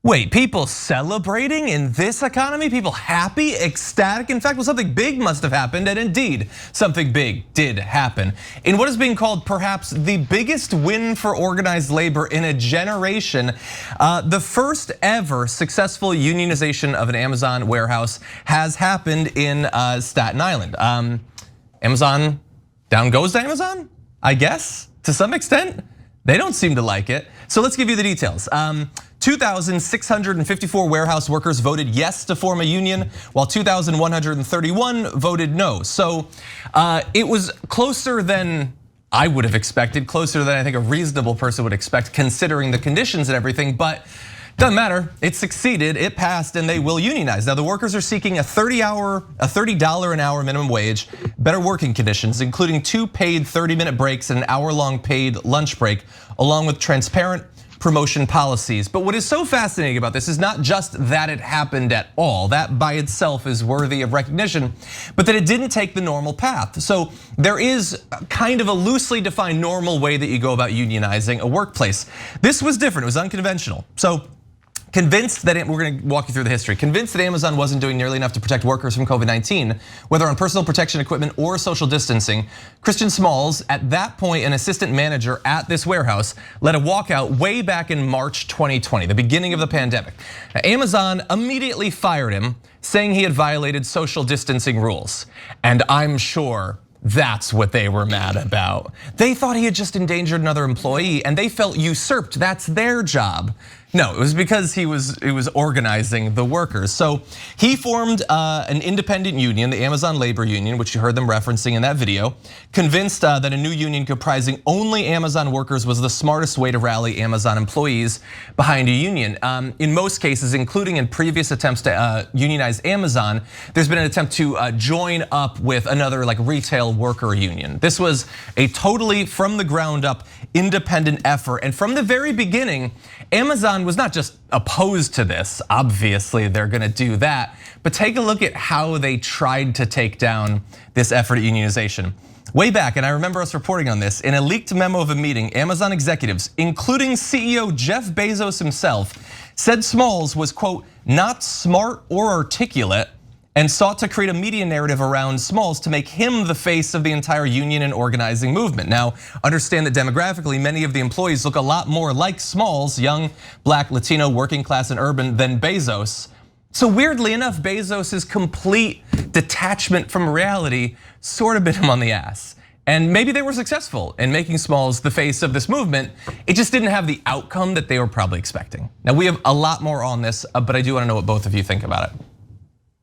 Wait, people celebrating in this economy? People happy, ecstatic? In fact, well, something big must have happened, and indeed, something big did happen. In what is being called perhaps the biggest win for organized labor in a generation, the first ever successful unionization of an Amazon warehouse has happened in Staten Island. Amazon, down goes to Amazon, I guess, to some extent. They don't seem to like it. So let's give you the details. 2,654 warehouse workers voted yes to form a union, while 2,131 voted no. So it was closer than I would have expected, closer than I think a reasonable person would expect, considering the conditions and everything, but doesn't matter, it succeeded, it passed, and they will unionize. Now the workers are seeking a $30 an hour minimum wage, better working conditions, including 2 paid 30-minute breaks and an hour-long paid lunch break, along with transparent promotion policies. But what is so fascinating about this is not just that it happened at all, that by itself is worthy of recognition, but that it didn't take the normal path. So there is kind of a loosely defined normal way that you go about unionizing a workplace. This was different, it was unconventional. So convinced that we're gonna walk you through the history. Convinced that Amazon wasn't doing nearly enough to protect workers from COVID-19, whether on personal protection equipment or social distancing, Christian Smalls, at that point an assistant manager at this warehouse, led a walkout way back in March 2020, the beginning of the pandemic. Now, Amazon immediately fired him, saying he had violated social distancing rules. And I'm sure that's what they were mad about. They thought he had just endangered another employee and they felt usurped, that's their job. No, it was because it was organizing the workers. So he formed an independent union, the Amazon Labor Union, which you heard them referencing in that video, convinced that a new union comprising only Amazon workers was the smartest way to rally Amazon employees behind a union. In most cases, including in previous attempts to unionize Amazon, there's been an attempt to join up with another like retail worker union. This was a totally from the ground up independent effort. And from the very beginning, Amazon was not just opposed to this, obviously they're gonna do that, but take a look at how they tried to take down this effort at unionization. Way back, and I remember us reporting on this, in a leaked memo of a meeting, Amazon executives, including CEO Jeff Bezos himself, said Smalls was, quote, not smart or articulate, and sought to create a media narrative around Smalls to make him the face of the entire union and organizing movement. Now, understand that demographically, many of the employees look a lot more like Smalls, young, black, Latino, working class and urban, than Bezos. So weirdly enough, Bezos's complete detachment from reality sort of bit him on the ass. And maybe they were successful in making Smalls the face of this movement. It just didn't have the outcome that they were probably expecting. Now we have a lot more on this, but I do wanna know what both of you think about it.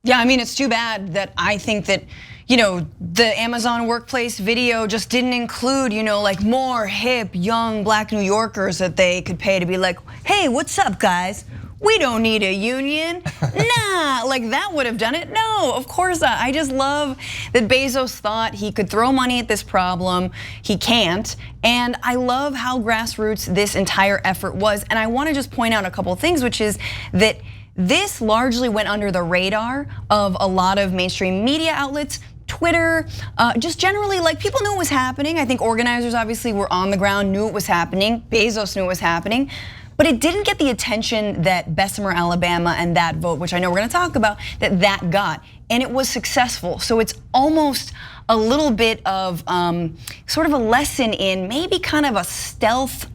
Yeah, I mean, it's too bad that I think that, the Amazon workplace video just didn't include, like more hip, young black New Yorkers that they could pay to be like, hey, what's up guys? We don't need a union. Nah, like that would have done it. No, of course not. I just love that Bezos thought he could throw money at this problem. He can't. And I love how grassroots this entire effort was. And I wanna just point out a couple of things, which is that this largely went under the radar of a lot of mainstream media outlets, Twitter, just generally like people knew it was happening. I think organizers obviously were on the ground, knew it was happening. Bezos knew it was happening. But it didn't get the attention that Bessemer, Alabama and that vote, which I know we're gonna talk about, that got. And it was successful. So it's almost a little bit of sort of a lesson in maybe kind of a stealth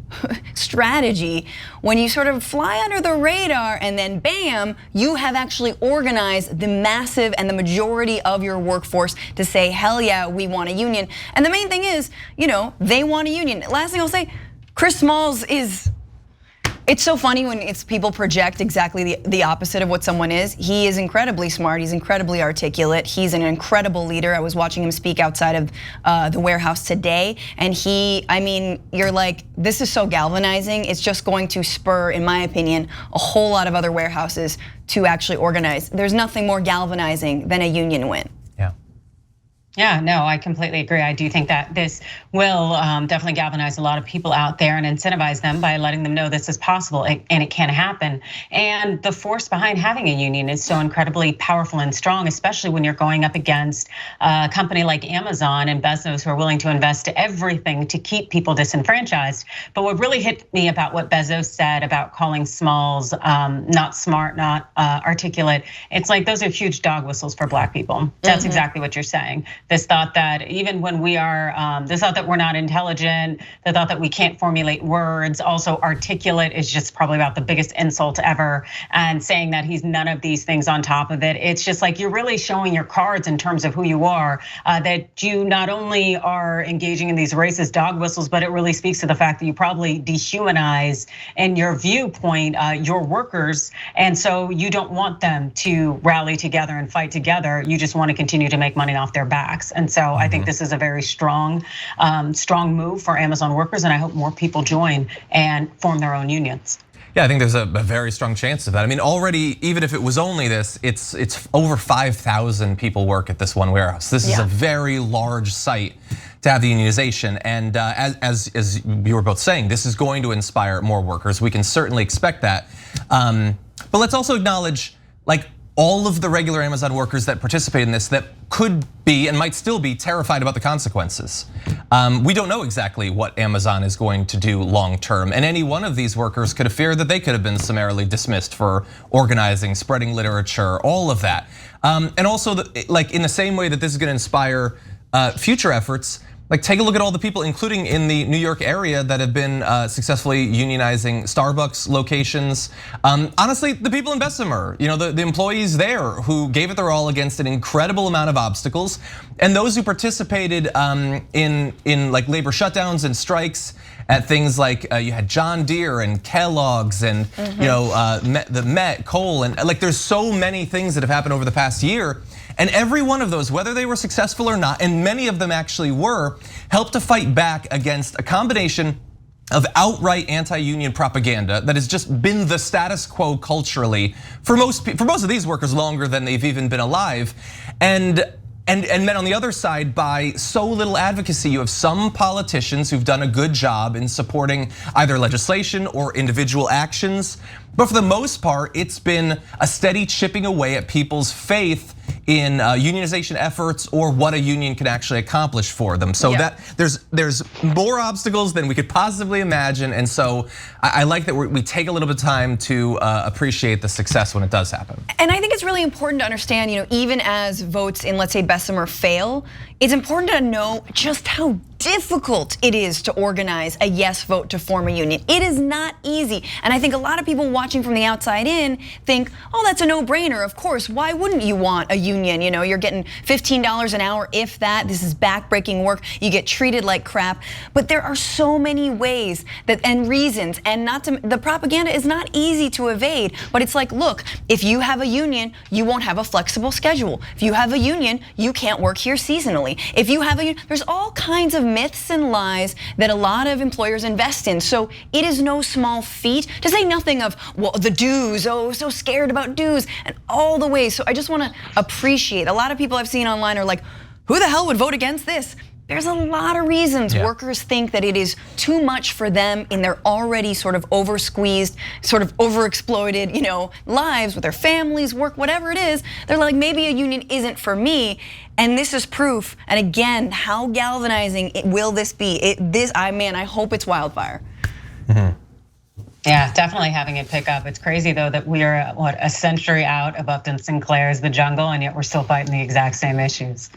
strategy when you sort of fly under the radar and then bam, you have actually organized the massive and the majority of your workforce to say, hell yeah, we want a union. And the main thing is, they want a union. Last thing I'll say, Chris Smalls is, it's so funny when people project exactly the opposite of what someone is. He is incredibly smart, he's incredibly articulate, he's an incredible leader. I was watching him speak outside of the warehouse today, and you're like, this is so galvanizing. It's just going to spur, in my opinion, a whole lot of other warehouses to actually organize. There's nothing more galvanizing than a union win. Yeah, no, I completely agree. I do think that this will definitely galvanize a lot of people out there and incentivize them by letting them know this is possible and it can happen. And the force behind having a union is so incredibly powerful and strong, especially when you're going up against a company like Amazon and Bezos, who are willing to invest everything to keep people disenfranchised. But what really hit me about what Bezos said about calling Smalls not smart, not articulate, it's like those are huge dog whistles for Black people. That's exactly what you're saying. This thought that even when we are, this thought that we're not intelligent, the thought that we can't formulate words, also articulate is just probably about the biggest insult ever. And saying that he's none of these things on top of it, it's just like you're really showing your cards in terms of who you are. That you not only are engaging in these racist dog whistles, but it really speaks to the fact that you probably dehumanize in your viewpoint your workers, and so you don't want them to rally together and fight together. You just want to continue to make money off their backs. And so I think this is a very strong move for Amazon workers, and I hope more people join and form their own unions. Yeah, I think there's a very strong chance of that. I mean, already, even if it was only this, it's over 5,000 people work at this one warehouse. This is a very large site to have the unionization, and as you were both saying, this is going to inspire more workers. We can certainly expect that, but let's also acknowledge, like, all of the regular Amazon workers that participate in this that could be and might still be terrified about the consequences. We don't know exactly what Amazon is going to do long term, and any one of these workers could have feared that they could have been summarily dismissed for organizing, spreading literature, all of that. And also, like, in the same way that this is going to inspire future efforts, like, take a look at all the people, including in the New York area, that have been successfully unionizing Starbucks locations. Honestly, the people in Bessemer, the employees there who gave it their all against an incredible amount of obstacles, and those who participated in like labor shutdowns and strikes at things like you had John Deere and Kellogg's and the Met, Coal, and like there's so many things that have happened over the past year. And every one of those, whether they were successful or not, and many of them actually were, helped to fight back against a combination of outright anti-union propaganda that has just been the status quo culturally for most of these workers longer than they've even been alive, and met on the other side by so little advocacy. You have some politicians who've done a good job in supporting either legislation or individual actions, but for the most part, it's been a steady chipping away at people's faith in unionization efforts or what a union can actually accomplish for them. So that there's more obstacles than we could possibly imagine, and so I like that we take a little bit of time to appreciate the success when it does happen. And I think it's really important to understand, even as votes in, let's say, Bessemer fail, it's important to know just how difficult it is to organize a yes vote to form a union. It is not easy. And I think a lot of people watching from the outside in think, oh, that's a no-brainer. Of course, why wouldn't you want a union? You're getting $15 an hour, if that. This is backbreaking work. You get treated like crap. But there are so many ways and reasons, and the propaganda is not easy to evade. But it's like, look, if you have a union, you won't have a flexible schedule. If you have a union, you can't work here seasonally. If you have there's all kinds of myths and lies that a lot of employers invest in. So it is no small feat, to say nothing of, well, the dues, so scared about dues, and all the ways. So I just want to appreciate, a lot of people I've seen online are like, who the hell would vote against this? There's a lot of reasons workers think that it is too much for them in their already sort of over-squeezed, sort of overexploited, lives with their families, work, whatever it is. They're like, maybe a union isn't for me. And this is proof. And again, how galvanizing will this be? I hope it's wildfire. Yeah, definitely having it pick up. It's crazy though that we are a century out of Upton Sinclair's The Jungle, and yet we're still fighting the exact same issues.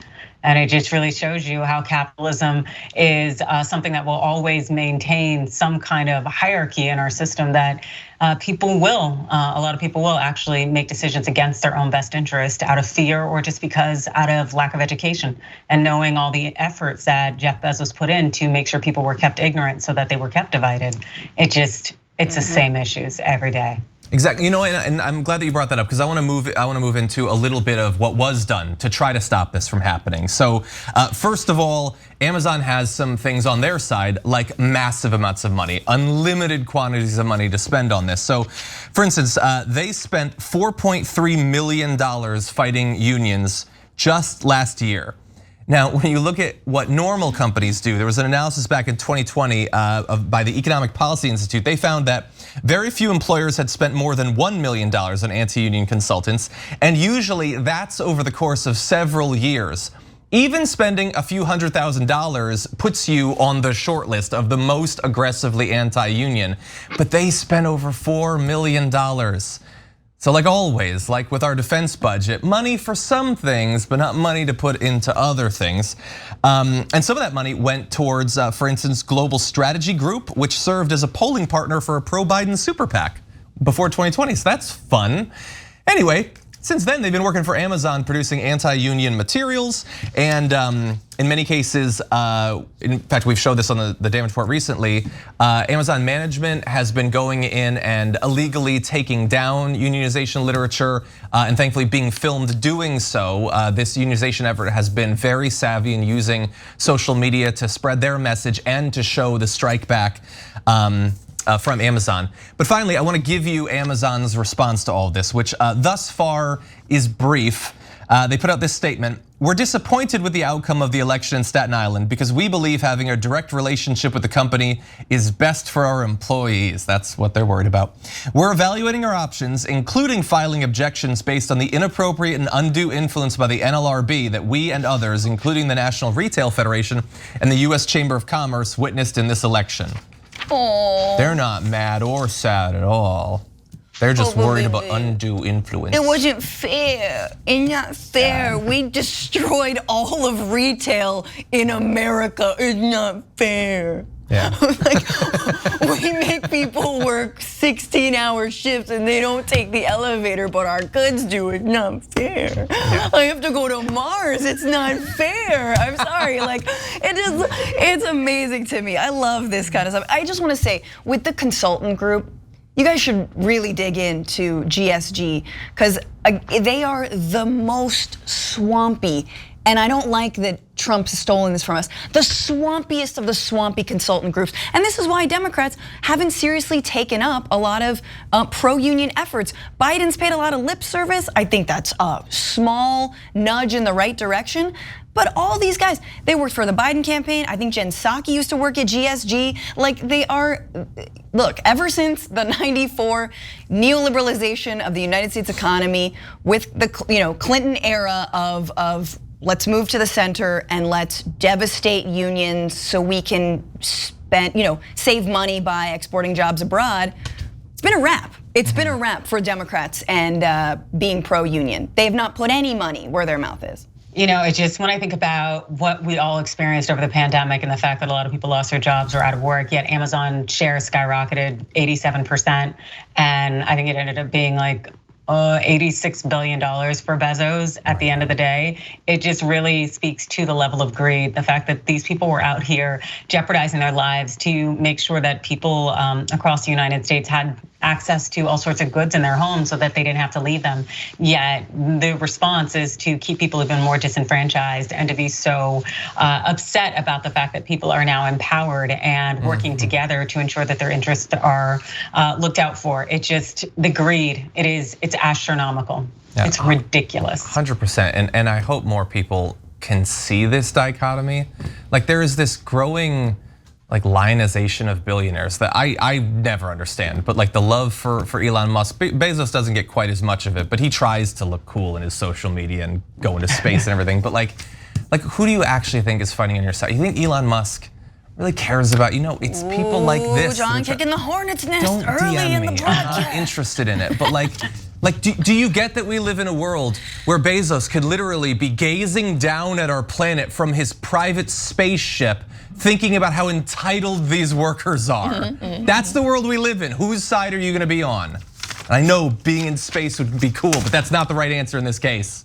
And it just really shows you how capitalism is something that will always maintain some kind of hierarchy in our system, that a lot of people will actually make decisions against their own best interest out of fear or just because out of lack of education, and knowing all the efforts that Jeff Bezos put in to make sure people were kept ignorant so that they were kept divided. It's the same issues every day. Exactly, and I'm glad that you brought that up, because I want to move into a little bit of what was done to try to stop this from happening. So first of all, Amazon has some things on their side, like massive amounts of money, unlimited quantities of money to spend on this. So for instance, they spent $4.3 million fighting unions just last year. Now, when you look at what normal companies do, there was an analysis back in 2020 by the Economic Policy Institute. They found that very few employers had spent more than $1 million on anti-union consultants, and usually that's over the course of several years. Even spending a few $100,000 puts you on the short list of the most aggressively anti-union, but they spent over $4 million. So like always, like with our defense budget, money for some things, but not money to put into other things. And some of that money went towards, for instance, Global Strategy Group, which served as a polling partner for a pro-Biden super PAC before 2020, so that's fun. Anyway, since then, they've been working for Amazon producing anti-union materials, and in many cases, in fact, we've showed this on the Damage Report recently, Amazon management has been going in and illegally taking down unionization literature, and thankfully being filmed doing so. This unionization effort has been very savvy in using social media to spread their message and to show the strike back from Amazon. But finally, I want to give you Amazon's response to all of this, which thus far is brief. They put out this statement: "We're disappointed with the outcome of the election in Staten Island because we believe having a direct relationship with the company is best for our employees." That's what they're worried about. "We're evaluating our options, including filing objections based on the inappropriate and undue influence by the NLRB that we and others, including the National Retail Federation and the US Chamber of Commerce, witnessed in this election." Aww. They're not mad or sad at all. They're just worried about undue influence. It wasn't fair. It's not fair. We destroyed all of retail in America. It's not fair. Yeah. Like, we make people work 16-hour shifts and they don't take the elevator, but our goods do. It's not fair. Yeah. I have to go to Mars. It's not fair. I'm sorry. Like, it's amazing to me. I love this kind of stuff. I just want to say, with the consultant group, you guys should really dig into GSG, because they are the most swampy. And I don't like that Trump's stolen this from us. The swampiest of the swampy consultant groups. And this is why Democrats haven't seriously taken up a lot of pro-union efforts. Biden's paid a lot of lip service. I think that's a small nudge in the right direction. But all these guys, they worked for the Biden campaign. I think Jen Psaki used to work at GSG. Like, they are, look, ever since the '94 neoliberalization of the United States economy with the Clinton era of let's move to the center and let's devastate unions so we can save money by exporting jobs abroad. It's been a wrap. It's been a wrap for Democrats and being pro-union. They have not put any money where their mouth is. It just, when I think about what we all experienced over the pandemic and the fact that a lot of people lost their jobs or out of work, yet Amazon shares skyrocketed 87%. And I think it ended up being like $86 billion for Bezos at the end of the day. It just really speaks to the level of greed. The fact that these people were out here jeopardizing their lives to make sure that people across the United States had access to all sorts of goods in their homes so that they didn't have to leave them. Yet the response is to keep people even more disenfranchised and to be so upset about the fact that people are now empowered and working together to ensure that their interests are looked out for. It's just the greed, it's astronomical. Yeah. It's ridiculous. 100%, and I hope more people can see this dichotomy. Like, there is this growing lionization of billionaires that I never understand, but like the love for Elon Musk. Bezos doesn't get quite as much of it, but he tries to look cool in his social media and go into space and everything. But like who do you actually think is fighting on your side? You think Elon Musk really cares about, it's people like this. John kicking the hornet's nest don't early DM in the me. broadcast. I'm not interested in it, but do you get that we live in a world where Bezos could literally be gazing down at our planet from his private spaceship, thinking about how entitled these workers are? That's the world we live in. Whose side are you gonna be on? I know being in space would be cool, but that's not the right answer in this case.